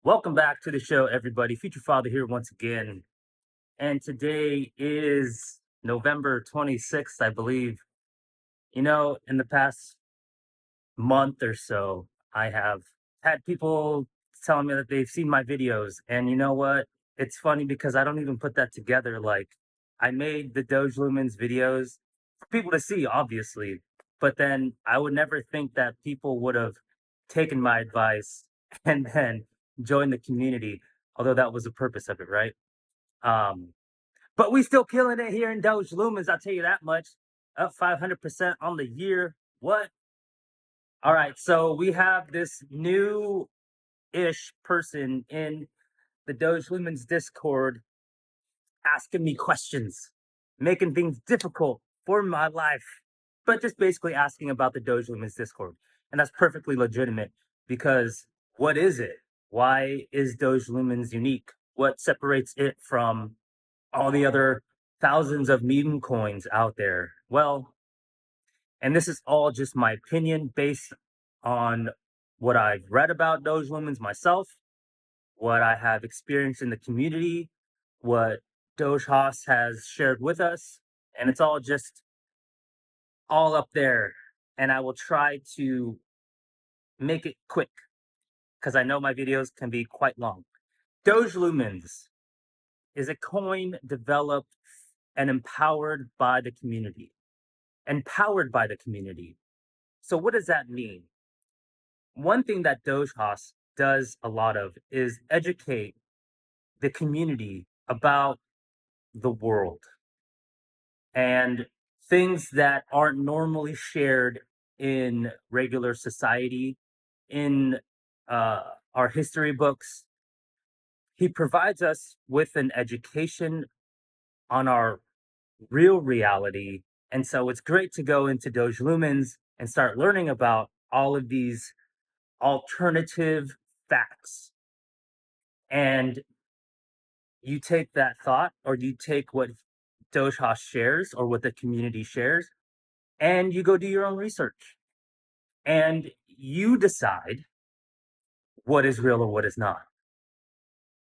Welcome back to the show, everybody. Future Father here once again. And today is November 26th, I believe. In the past month or so, I have had people telling me that they've seen my videos. And you know what? It's funny because I don't even put that together. Like, I made the Doge Lumens videos for people to see, obviously. But then I would never think that people would have taken my advice and then joined the community, although that was the purpose of it, right? Um, but we still killing it here in Doge Lumens, I'll tell you that much. Up 500% on the year. What? All right, so we have this new-ish person in the Doge Lumens Discord asking me questions, making things difficult for my life, but just basically asking about the Doge Lumens Discord. And that's perfectly legitimate because what is it? Why is Doge Lumens unique? What separates it from all the other thousands of meme coins out there? Well, and this is all just my opinion based on what I've read about Doge Lumens myself, what I have experienced in the community, what Doge Haas has shared with us, and it's all just all up there. And I will try to make it quick because I know my videos can be quite long. Doge Lumens is a coin developed and empowered by the community. Empowered by the community. So what does that mean? One thing that Doge Haas does a lot of is educate the community about the world and things that aren't normally shared in regular society, in our history books. He provides us with an education on our real reality. And so it's great to go into Doge Lumens and start learning about all of these alternative facts. And you take that thought or you take what Doge Haas shares or what the community shares and you go do your own research and you decide what is real or what is not.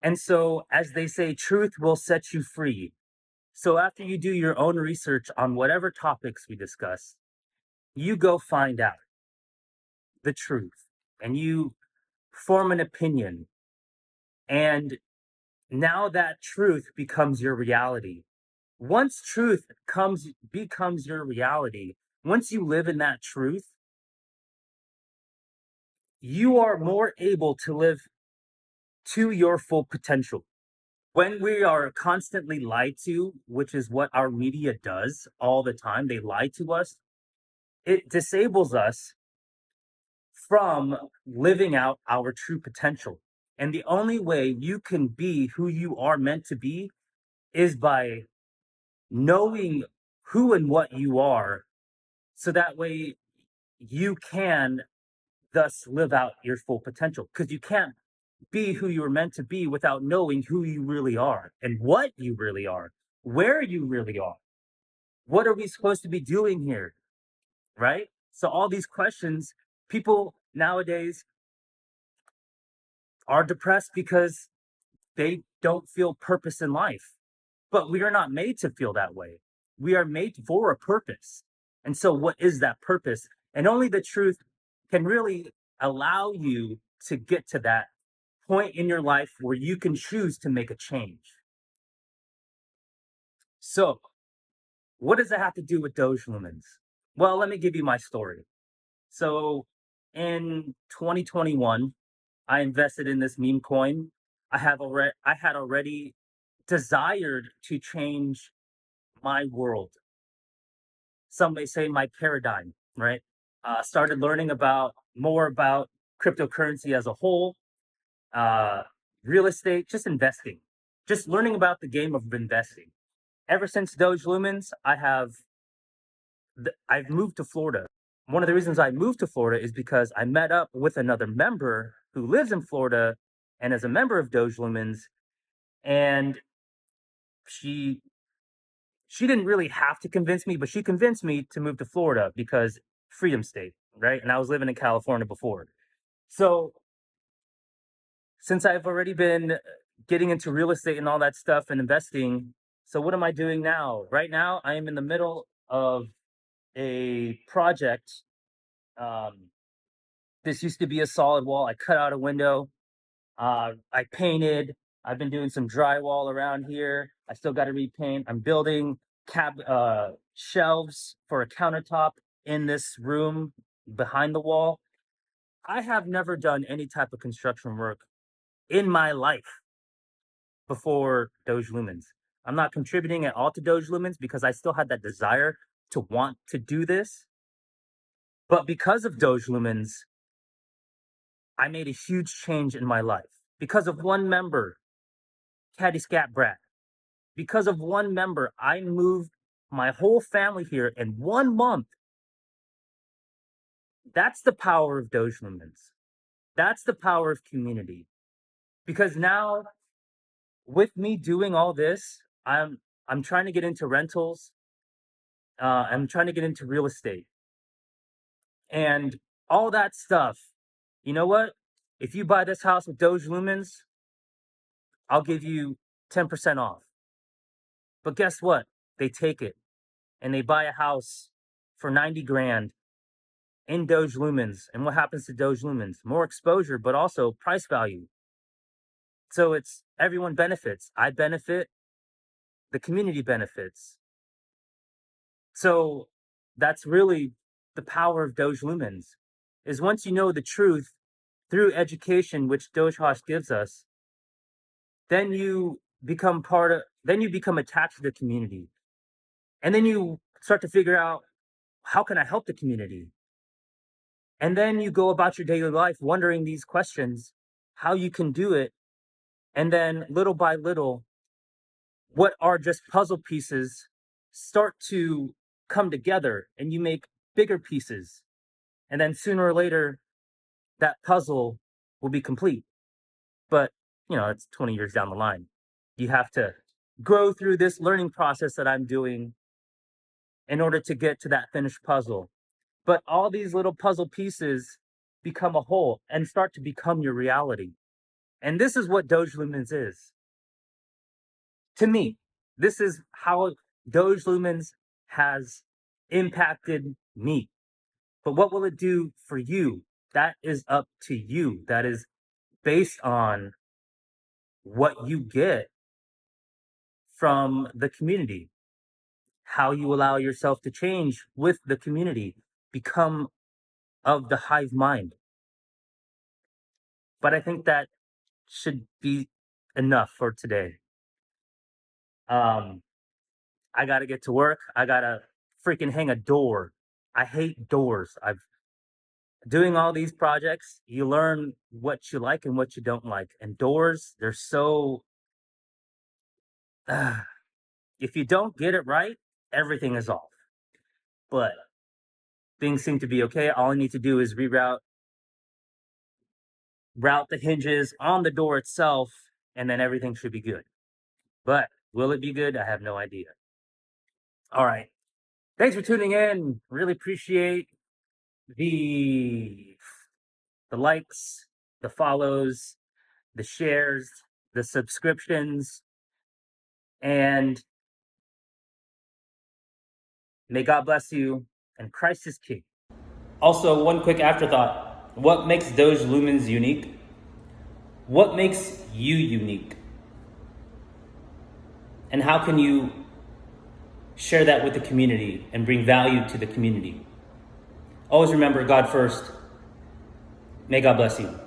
And so, as they say, truth will set you free. So, after you do your own research on whatever topics we discuss, you go find out the truth and you form an opinion. And now that truth becomes your reality. Once truth becomes your reality, once you live in that truth, you are more able to live to your full potential. When we are constantly lied to, which is what our media does all the time, they lie to us, it disables us from living out our true potential. And the only way you can be who you are meant to be is by knowing who and what you are, so that way you can thus live out your full potential. Because you can't be who you were meant to be without knowing who you really are and what you really are, where you really are. What are we supposed to be doing here? Right? So, all these questions, people nowadays are depressed because they don't feel purpose in life. But we are not made to feel that way. We are made for a purpose. And so, what is that purpose? And only the truth can really allow you to get to that point in your life where you can choose to make a change. So, what does it have to do with Doge Lumens? Well, let me give you my story. So, in 2021, I invested in this meme coin. I had already desired to change my world. Some may say my paradigm, right? Started learning about more about cryptocurrency as a whole, uh, real estate, just investing, just learning about the game of investing. Ever since Doge Lumens, I've moved to Florida. One of the reasons I moved to Florida is because I met up with another member who lives in Florida and is a member of Doge Lumens, and she she didn't really have to convince me, but she convinced me to move to Florida because freedom state, right? And I was living in California before. So since I've already been getting into real estate and all that stuff and investing, so what am I doing now? Right now, I am in the middle of a project. Um, this used to be a solid wall. I cut out a window. I painted. I've been doing some drywall around here. I still got to repaint. I'm building shelves for a countertop in this room behind the wall. I have never done any type of construction work in my life before Doge Lumens. I'm not contributing at all to Doge Lumens because I still had that desire to want to do this. But because of Doge Lumens, I made a huge change in my life. Because of one member, Caddy Scat Brat, because of one member, I moved my whole family here in 1 month. That's the power of Doge Lumens. That's the power of community. Because now, with me doing all this, I'm trying to get into rentals. I'm trying to get into real estate and all that stuff. You know what? If you buy this house with Doge Lumens, I'll give you 10% off. But guess what? They take it and they buy a house for 90 grand in Doge Lumens. And what happens to Doge Lumens? More exposure, but also price value. So it's everyone benefits. I benefit, the community benefits. So that's really the power of Doge Lumens, is once you know the truth through education, which Doge Hosh gives us, then you become attached to the community. And then you start to figure out, how can I help the community? And then you go about your daily life wondering these questions, how you can do it. And then little by little, what are just puzzle pieces start to come together and you make bigger pieces. And then sooner or later, that puzzle will be complete. But, it's 20 years down the line. You have to grow through this learning process that I'm doing in order to get to that finished puzzle. But all these little puzzle pieces become a whole and start to become your reality. And this is what Doge Lumens is. To me, this is how Doge Lumens has impacted me. But what will it do for you? That is up to you. That is based on what you get from the community, how you allow yourself to change with the community, become of the hive mind. But I think that should be enough for today. I got to get to work. I got to freaking hang a door. I hate doors. I've doing all these projects, you learn what you like and what you don't like. And doors, they're so if you don't get it right, everything is off. But things seem to be okay. All I need to do is route the hinges on the door itself, and then everything should be good. But will it be good? I have no idea. All right. Thanks for tuning in. Really appreciate the likes, the follows, the shares, the subscriptions, and may God bless you, and Christ is King. Also, one quick afterthought. What makes Doge Lumens unique? What makes you unique? And how can you share that with the community and bring value to the community? Always remember God first. May God bless you.